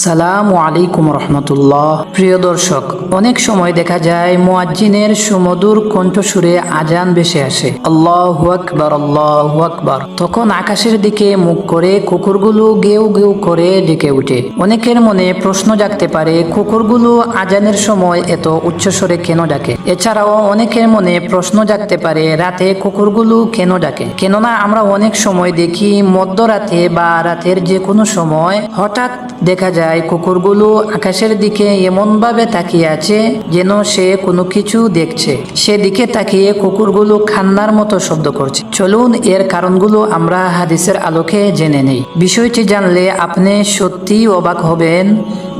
সালামু আলাইকুম রহমতুল্লাহ। প্রিয় দর্শক, অনেক সময় দেখা যায় মুয়াজ্জিনের সুমধুর কণ্ঠসুরে আজান ভেসে আসে, আল্লাহু আকবার আল্লাহু আকবার। তখন আকাশের দিকে মুখ করে কুকুরগুলো গেউ গেউ করে ডেকে ওঠে। অনেকের মনে প্রশ্ন জাগতে পারে, কুকুরগুলো আজানের সময় এত উচ্চস্বরে কেন ডাকে? এছাড়াও অনেকের মনে প্রশ্ন জাগতে পারে, রাতে কুকুরগুলো কেন ডাকে? কেননা আমরা অনেক সময় দেখি মধ্যরাতে বা রাতের যে কোনো সময় হঠাৎ দেখা যায় কুকুরগুলো আকাশের দিকে এমন ভাবে তাকিয়ে আছে যেন সে কোনো কিছু দেখছে। সেদিকে তাকিয়ে কুকুরগুলো কান্নার মতো শব্দ করছে। চলুন এর কারণগুলো আমরা হাদিসের আলোকে জেনে নেই। বিষয়টি জানলে আপনি সত্যি অবাক হবেন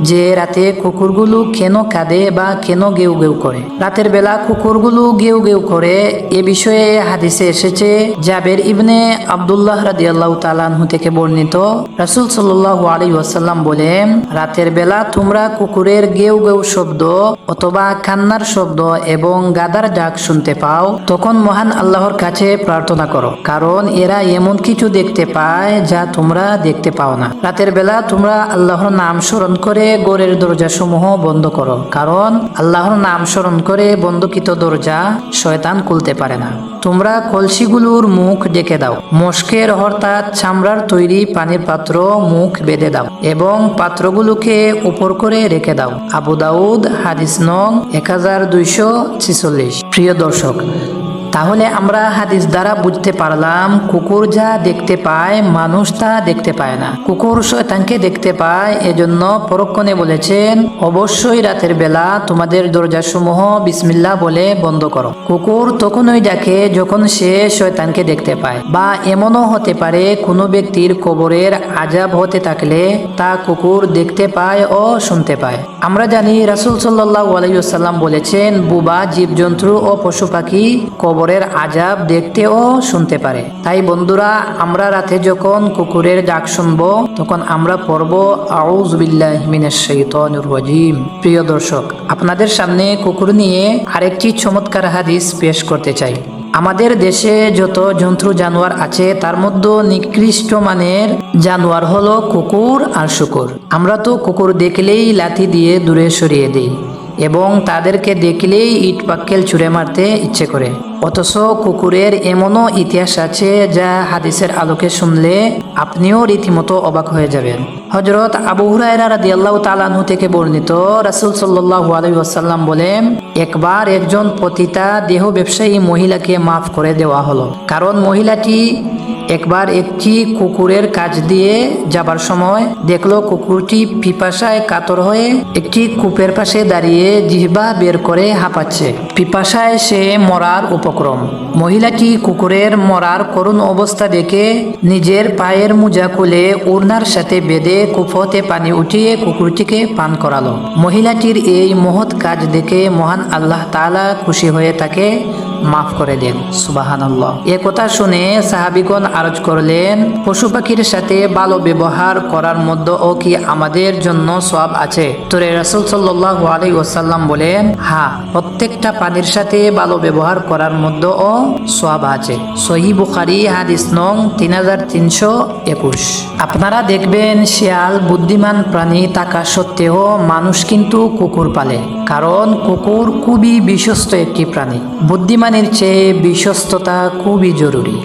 যে রাতে কুকুরগুলো কেন কাঁদে বা কেন গেউ গেউ করে। রাতের বেলা কুকুরগুলো গেউ গেউ করে এ বিষয়ে হাদিসে এসেছে জাবের ইবনে আব্দুল্লাহ রাদিয়াল্লাহু তাআলা আনহু থেকে বর্ণিত, রাসূল সাল্লাল্লাহু আলাইহি ওয়াসাল্লাম বলেন, রাতের বেলা তোমরা কুকুরের গেউ গেউ শব্দ অথবা কান্নার শব্দ এবং গাদার ডাক শুনতে পাও, তখন মহান আল্লাহর কাছে প্রার্থনা করো, কারণ এরা এমন কিছু দেখতে পায় যা তোমরা দেখতে পাও না। রাতের বেলা তোমরা আল্লাহর নাম স্মরণ করে ঘরের দরজা সমূহ বন্ধ করো, কারণ আল্লাহর নাম স্মরণ করে বন্ধকৃত দরজা শয়তান খুলতে পারে না। তোমরা কলসিগুলোর মুখ ডেকে দাও, মশকের অর্থাৎ চামড়ার তৈরি পানির পাত্র মুখ বেঁধে দাও এবং পাত্রগুলোকে উপর করে রেখে দাও। আবু দাউদ হাদিস নং 1246। প্রিয় দর্শক, তাহলে আমরা হাদিস দ্বারা বুঝতে পারলাম কুকুর যা দেখতে পায় মানুষ তা দেখতে পায় না। কুকুর শয়তানকে দেখতে পায়, এজন্য পরক্ষণে বলেছেন অবশ্যই রাতের বেলা তোমাদের দরজাসমূহ বিসমিল্লাহ বলে বন্ধ করো। কুকুর তখনই ডাকে যখন সে শয়তানকে দেখতে পায়, বা এমনও হতে পারে কোনো ব্যক্তির কবরের আযাব হতে থাকলে তা কুকুর দেখতে পায় ও শুনতে পায়। আমরা জানি রাসূল সাল্লাল্লাহু আলাইহি ওয়াসাল্লাম বলেছেন বুবা জীবজন্তু ও পশু পাখি কবরের আযাব দেখতে ও শুনতে পারে। তাই বন্ধুরা, আমরা রাতে যখন কুকুরের ডাক শুনবো তখন আমরা পড়ব আউযু বিল্লাহি মিনাশ শাইতানির রাজিম। প্রিয় দর্শক, আপনাদের সামনে কুকুর নিয়ে আরেকটি চমৎকার হাদিস পেশ করতে চাই। আমাদের দেশে যত জন্তু জানোয়ার আছে তার মধ্যে নিকৃষ্ট মানের জানোয়ার হলো কুকুর আর শূকর। আমরা তো কুকুর দেখলেই লাথি দিয়ে দূরে সরিয়ে দিই এবং তাদেরকে দেখলেই ইট পাক্কেল ছুঁড়ে মারতে ইচ্ছে করে। অথচ কুকুরের এমনও ইতিহাস আছে যা হাদিসের আলোকে শুনলে আপনিও রীতিমতো অবাক হয়ে যাবেন। হযরত আবু হুরায়রা রাদিয়াল্লাহু তাআলা আনহু থেকে বর্ণিত, রাসূল সাল্লাল্লাহু আলাইহি ওয়াসাল্লাম বলেন, একবার একজন পতিতা দেহ ব্যবসায়ী মহিলাকে মাফ করে দেওয়া হলো, কারণ মহিলাটি একবার একটি কুকুরের কাছ দিয়ে যাবার সময় দেখলো কুকুরটি পিপাসায় কাতর হয়ে একটি কূপের পাশে দাঁড়িয়ে জিহ্বা বের করে হাঁপাচ্ছে। পিপাসায় সে মরার উপক্রম। মহিলাটি কুকুরের মরার করুণ অবস্থা দেখে নিজের পায়ের মোজা খুলে ওড়নার সাথে বেঁধে কূপ হতে পানি উঠিয়ে কুকুরটিকে পান করালো। মহিলাটির এই মহৎ কাজ দেখে মহান আল্লাহ তাআলা খুশি হয়ে তাকে মাফ করে দেন। সুবহানাল্লাহ। এ কথা শুনে সাহাবীগণ আরজ করলেন, পশু পাখির সাথে ভালো ব্যবহার করার মধ্যেও কি আমাদের জন্য সওয়াব আছে? তোরে রাসূল সাল্লাল্লাহু আলাইহি ওয়াসাল্লাম বলেন, হ্যাঁ, প্রত্যেকটা প্রাণীর সাথে ভালো ব্যবহার করার মধ্যেও সওয়াব আছে। সহিহ বুখারী হাদিস নং 3321। আপনারা দেখবেন শিয়াল বুদ্ধিমান প্রাণী থাকা সত্ত্বেও মানুষ কিন্তু কুকুর পালে, কারণ কুকুর খুবই বিশ্বস্ত একটি প্রাণী। বুদ্ধিমানের চেয়ে বিশ্বস্ততা খুবই জরুরি।